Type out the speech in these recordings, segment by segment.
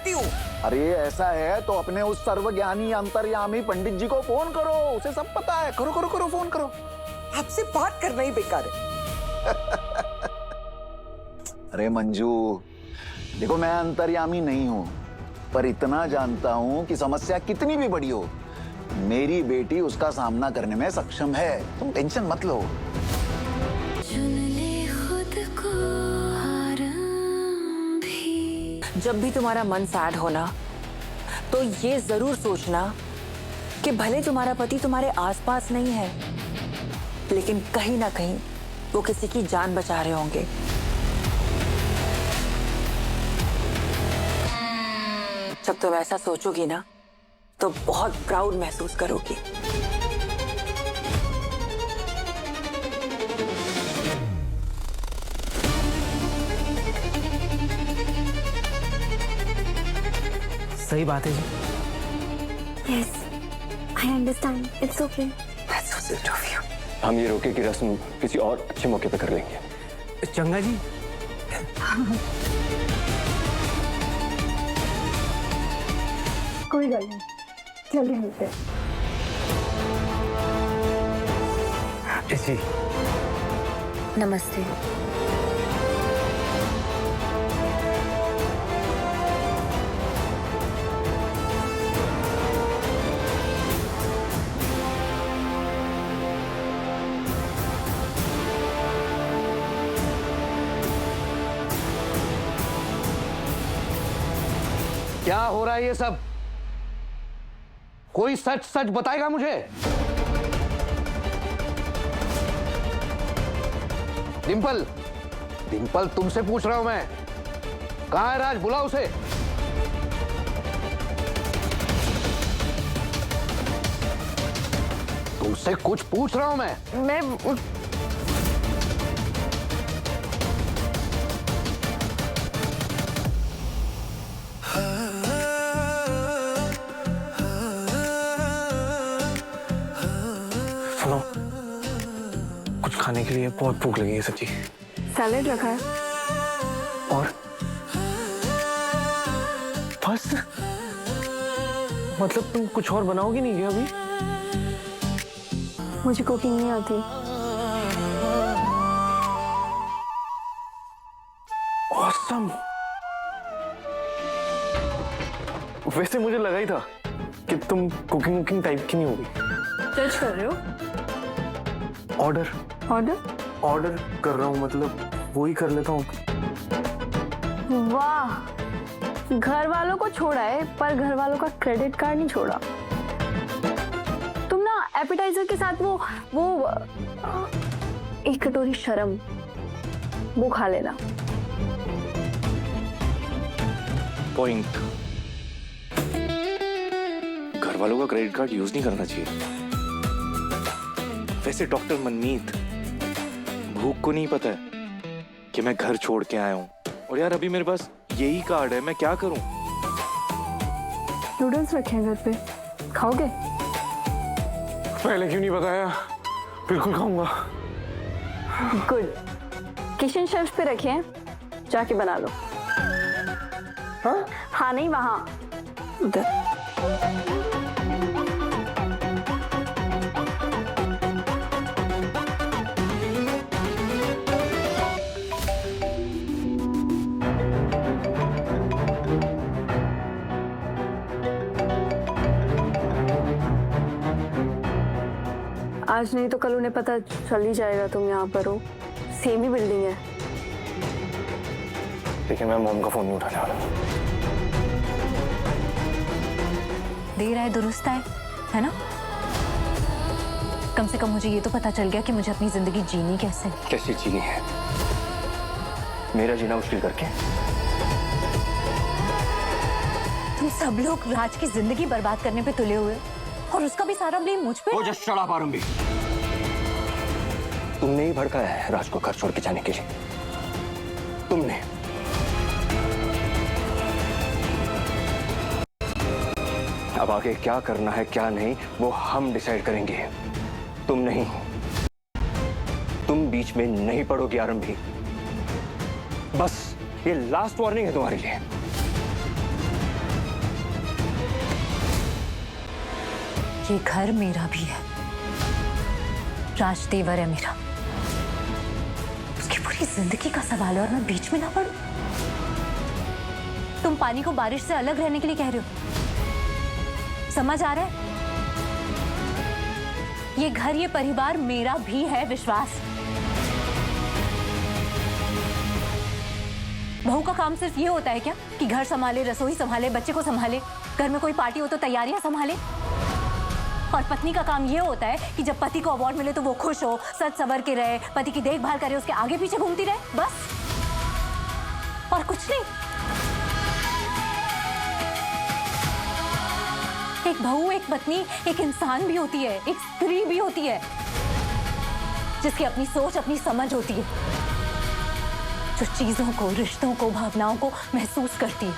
करती हूँ। अरे ऐसा है तो अपने उस सर्वज्ञानी अंतर्यामी पंडित जी को फोन करो, उसे सब पता है। करो करो करो, फोन करो। आपसे बात करना ही बेकार है। अरे मंजू, देखो मैं अंतर्यामी नहीं हूं, पर इतना जानता हूं कि समस्या कितनी भी बड़ी हो, मेरी बेटी उसका सामना करने में सक्षम है। तुम टेंशन मत लो। जब भी तुम्हारा मन सैड होना तो ये जरूर सोचना कि भले तुम्हारा पति तुम्हारे आसपास नहीं है, लेकिन कहीं ना कहीं वो किसी की जान बचा रहे होंगे। जब तुम ऐसा सोचोगी ना तो बहुत प्राउड महसूस करोगी। सही बात है जी। Yes, I understand. It's okay. That's so sweet of you. हम ये रोके की रस्म किसी और अच्छे मौके पे कर लेंगे। चंगा जी। कोई गल नहीं, जल्दी मिलते हैं। जी नमस्ते। क्या हो रहा है ये सब? कोई सच सच बताएगा मुझे? डिंपल, डिंपल तुमसे पूछ रहा हूं मैं। कहां है राज? बुलाओ उसे। तुमसे कुछ पूछ रहा हूं मैं। सुनो, कुछ खाने के लिए बहुत भूख लगी है सच्ची। सैलेड रखा है। और बस? मतलब तुम कुछ और बनाओगी नहीं क्या अभी? मुझे कुकिंग नहीं आती। ऑसम। वैसे मुझे लगा ही था कि तुम कुकिंग टाइप की नहीं होगी। जज कर रहे हो? ऑर्डर ऑर्डर कर रहा हूँ, मतलब वो ही कर लेता हूँ। वाह, घर वालों को छोड़ा है पर घर वालों का क्रेडिट कार्ड नहीं छोड़ा। तुम ना एपेटाइजर के साथ वो एक कटोरी शर्म वो खा लेना। पॉइंट। घर वालों का क्रेडिट कार्ड यूज नहीं करना चाहिए। वैसे डॉक्टर मनमीत, भूख को नहीं पता है कि मैं घर छोड़ के आया हूँ, और यार अभी मेरे पास यही कार्ड है, मैं क्या करूं? नूडल्स रखे हैं घर पे, खाओगे? पहले क्यों नहीं बताया? बिल्कुल खाऊंगा। गुड। किचन शेल्फ पे रखे हैं, जाके बना लो। हाँ नहीं, वहां उधर। आज नहीं तो कल उन्हें पता चल ही जाएगा तुम यहाँ पर हो। सेम ही बिल्डिंग है। लेकिन मैं मॉम का फोन नहीं उठाने वाला। देर आए दुरुस्त आए, है ना? कम से कम मुझे ये तो पता चल गया कि मुझे अपनी जिंदगी जीनी कैसे। कैसी जीनी है? मेरा जीना मुश्किल करके। तुम सब लोग राज की जिंदगी बर्बाद करने पे तुले हुए और उसका भी सारा ब्लेम मुझ पे। वो जस्ट शट अप आरंभी। तुमने ही भड़काया है राज को घर छोड़ के जाने के लिए। तुमने। अब आगे क्या करना है क्या नहीं वो हम डिसाइड करेंगे, तुम नहीं। तुम बीच में नहीं पड़ोगी आरंभी। बस ये लास्ट वार्निंग है तुम्हारे लिए। ये घर मेरा भी है, राजदेवर है मेरा। उसकी पूरी जिंदगी का सवाल है और मैं बीच में ना पड़ूं। तुम पानी को बारिश से अलग रहने के लिए कह रहे हो, समझ आ रहा है? ये घर, ये परिवार मेरा भी है, विश्वास। बहू का काम सिर्फ ये होता है क्या कि घर संभाले, रसोई संभाले, बच्चे को संभाले, घर में कोई पार्टी हो तो तैयारियां संभाले? और पत्नी का काम ये होता है कि जब पति को अवार्ड मिले तो वो खुश हो, सज संवर के रहे, पति की देखभाल करे, उसके आगे पीछे घूमती रहे, बस, और कुछ नहीं। एक बहू, एक पत्नी, एक इंसान भी होती है, एक स्त्री भी होती है, जिसकी अपनी सोच, अपनी समझ होती है, जो चीजों को, रिश्तों को, भावनाओं को महसूस करती है।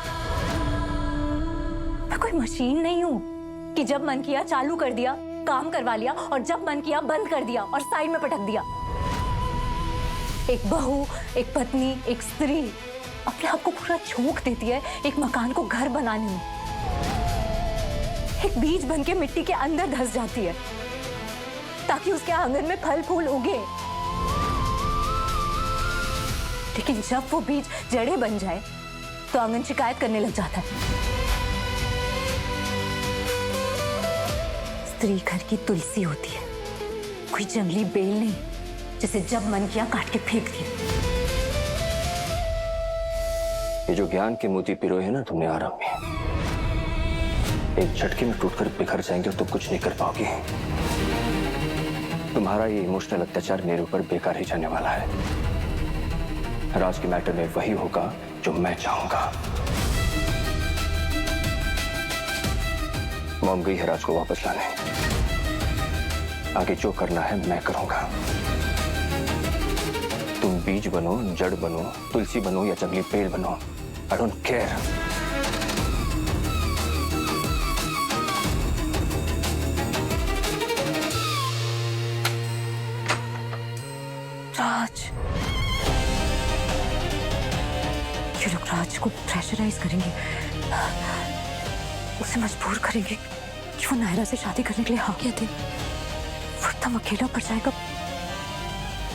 मैं कोई मशीन नहीं हूं कि जब मन किया चालू कर दिया, काम करवा लिया, और जब मन किया बंद कर दिया और साइड में पटक दिया। एक बहू, एक पत्नी, एक स्त्री अपने आप को पूरा झोंक देती है एक मकान को घर बनाने में। एक बीज बन के मिट्टी के अंदर धंस जाती है ताकि उसके आंगन में फल फूल उगे। लेकिन जब वो बीज जड़ें बन जाए तो आंगन शिकायत करने लग जाता है। स्त्री घर की तुलसी होती है, कोई जंगली बेल नहीं जिसे जब मन किया काट के फेंक दिया। ये जो ज्ञान के मोती पिरोए हैं ना तुमने आराम में, एक झटके में टूटकर बिखर जाएंगे और तुम कुछ नहीं कर पाओगे। तुम्हारा ये इमोशनल अत्याचार मेरे ऊपर बेकार ही जाने वाला है। राज के मैटर में वही होगा जो मैं चाहूंगा। मॉम गई है राज को वापस लाने। आगे जो करना है मैं करूंगा। तुम बीज बनो, जड़ बनो, तुलसी बनो या जंगली पेड़ बनो, आई डोंट केयर। राज, ये लोग राज को प्रेशराइज करेंगे, उसे मजबूर करेंगे कि वो नायरा से शादी करने के लिए हाँ कहते। वो एकदम अकेला पड़ जाएगा,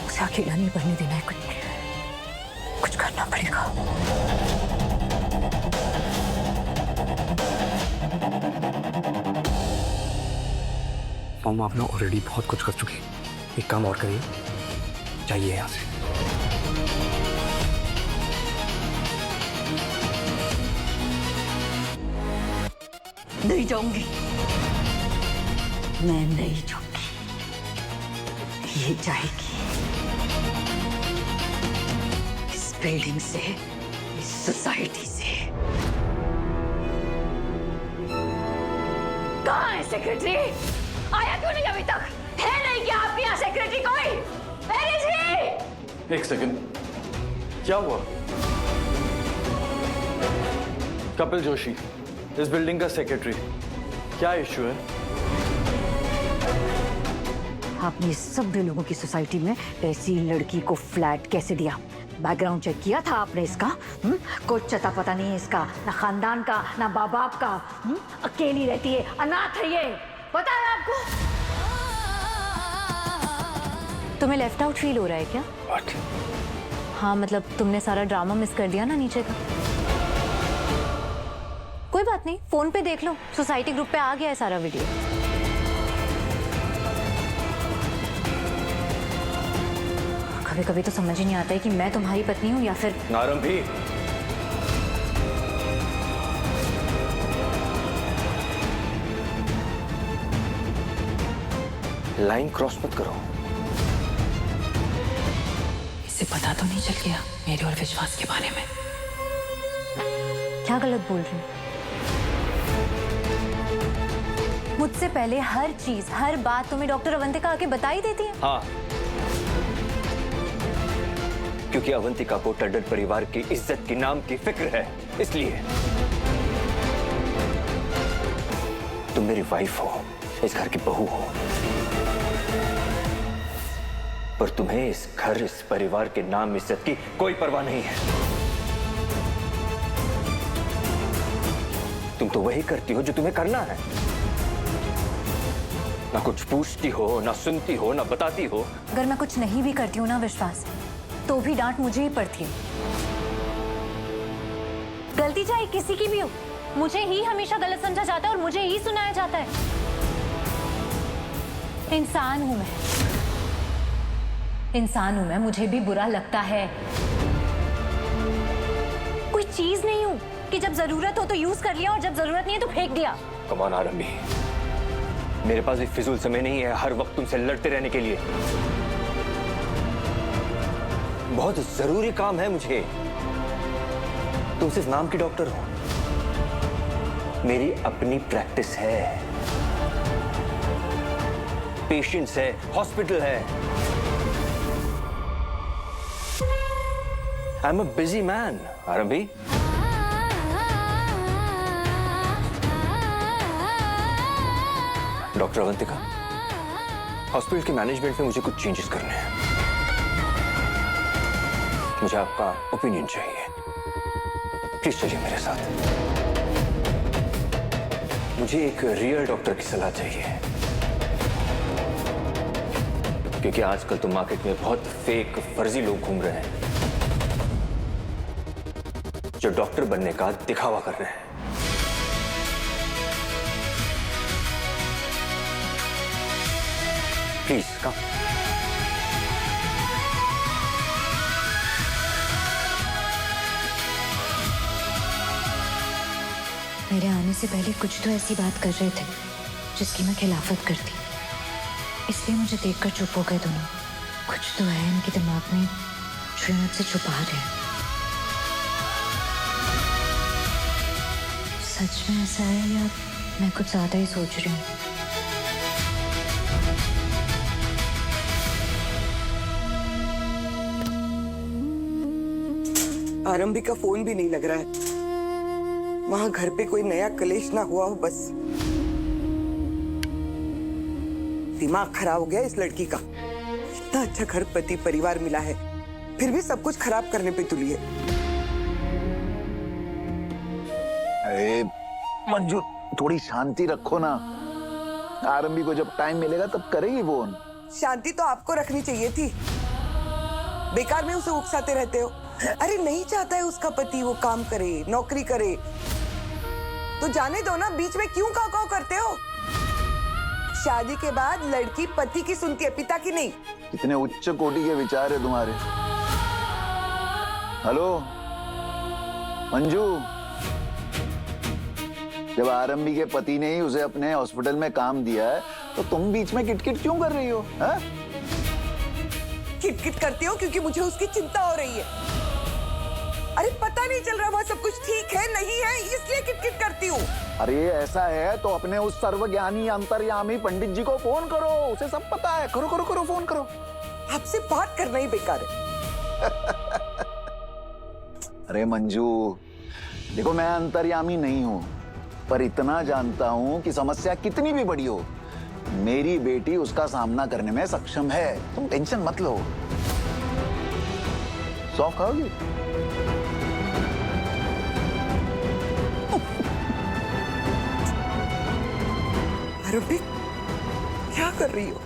उसे अकेला नहीं पड़ने देना है। कुछ करना पड़ेगा। मॉम, आपने ऑलरेडी बहुत कुछ कर चुकी। एक काम और करिए, जाइए यहाँ से। नहीं जाऊंगी, मैं नहीं जाऊंगी, ये जाएगी इस बिल्डिंग से, इस सोसाइटी से। कहाँ है सेक्रेटरी? आया क्यों नहीं अभी तक? है नहीं क्या आपके यहाँ सेक्रेटरी कोई? Where is he? एक सेकंड, क्या हुआ? कपिल जोशी, इस बिल्डिंग का सेक्रेटरी, क्या इश्यू है? आपने सभ्य लोगों की सोसाइटी में ऐसी लड़की को फ्लैट कैसे दिया? बैकग्राउंड चेक किया था आपने इसका? कुछ चता पता नहीं है इसका, ना खानदान का, ना बाप बाप का। अकेली रहती है, अनाथ है ये, पता है आपको? तुम्हें लेफ्ट आउट फील हो रहा है क्या? What? हाँ, मतलब तुमने सारा ड्रामा मिस कर दिया ना नीचे का। कोई बात नहीं, फोन पे देख लो, सोसाइटी ग्रुप पे आ गया है सारा वीडियो। कभी कभी तो समझ ही नहीं आता है कि मैं तुम्हारी पत्नी हूँ या फिर नारम भी। लाइन क्रॉस मत करो। इसे पता तो नहीं चल गया मेरे और विश्वास के बारे में? क्या गलत बोल रही हूँ? मुझसे पहले हर चीज, हर बात तुम्हें डॉक्टर अवंतिका आके बता ही देती है। हाँ, क्योंकि अवंतिका को टंडन परिवार की इज्जत की नाम की फिक्र है, इसलिए। तुम मेरी वाइफ हो, इस घर की बहू हो, पर तुम्हें इस घर, इस परिवार के नाम, इज्जत की कोई परवाह नहीं है। तुम तो वही करती हो जो तुम्हें करना है। ना कुछ पूछती हो, ना सुनती हो, ना बताती हो। अगर मैं कुछ नहीं भी करती हूँ ना विश्वास, तो भी डांट मुझे ही पड़ती है। गलती चाहे किसी की भी हो, मुझे ही हमेशा गलत समझा जाता है और मुझे ही सुनाया जाता है। इंसान हूं मैं, मुझे भी बुरा लगता है। कोई चीज नहीं हूं कि जब जरूरत हो तो यूज कर लिया और जब जरूरत नहीं है तो फेंक दिया। कम ऑन आरंभी, मेरे पास भी फिजूल समय नहीं है हर वक्त तुमसे लड़ते रहने के लिए। बहुत जरूरी काम है मुझे। तुम सिर्फ नाम की डॉक्टर हो, मेरी अपनी प्रैक्टिस है, पेशेंट्स है, हॉस्पिटल है। I am a busy man आरंभी। डॉक्टर अवंतिका, हॉस्पिटल के मैनेजमेंट में मुझे कुछ चेंजेस करने हैं। मुझे आपका ओपिनियन चाहिए। प्लीज चलिए मेरे साथ। मुझे एक रियल डॉक्टर की सलाह चाहिए, क्योंकि आजकल तो मार्केट में बहुत फेक फर्जी लोग घूम रहे हैं जो डॉक्टर बनने का दिखावा कर रहे हैं। Please come. मेरे आने से पहले कुछ तो ऐसी बात कर रहे थे जिसकी मैं खिलाफत करती, इसलिए मुझे देखकर चुप हो गए दोनों। कुछ तो है इनके दिमाग में जो ये मुझसे छुपा रहे हैं। सच में ऐसा है या मैं कुछ ज्यादा ही सोच रही हूँ? आरंभी का फोन भी नहीं लग रहा है। वहां घर पे कोई नया कलेश ना हुआ हो बस। दिमाग खराब हो गया इस लड़की का। इतना अच्छा घर पति परिवार मिला है, फिर भी सब कुछ खराब करने पे तुली है। अरे मंजू, थोड़ी शांति रखो ना। आरंभी को जब टाइम मिलेगा तब करेगी फोन। शांति तो आपको रखनी चाहिए थी, बेकार में उसे उकसाते रहते हो। अरे नहीं चाहता है उसका पति वो काम करे, नौकरी करे, तो जाने दो ना। बीच में क्यों काव काव करते हो? शादी के बाद लड़की पति की सुनती है, पिता की नहीं। कितने उच्च कोटि के विचार है तुम्हारे। हेलो मंजू, जब आरंभी के पति ने ही उसे अपने हॉस्पिटल में काम दिया है तो तुम बीच में किटकिट क्यों कर रही हो? किटकिट करती हो क्योंकि मुझे उसकी चिंता हो रही है। अरे पता नहीं चल रहा वह सब कुछ ठीक है नहीं है, इसलिए किटकिट करती हूँ। अरे ऐसा है तो अपने उस सर्वज्ञानी अंतर्यामी पंडित जी को फोन करो, उसे सब पता है। करो करो करो, फोन करो। आपसे बात करना ही बेकार है। अरे मंजू, देखो मैं अंतर्यामी नहीं हूं, पर इतना जानता हूं कि समस्या कितनी भी बड़ी हो, मेरी बेटी उसका सामना करने में सक्षम है। तुम टेंशन मत लो। सौंफ खाओगी? आरंभी, क्या कर रही हो?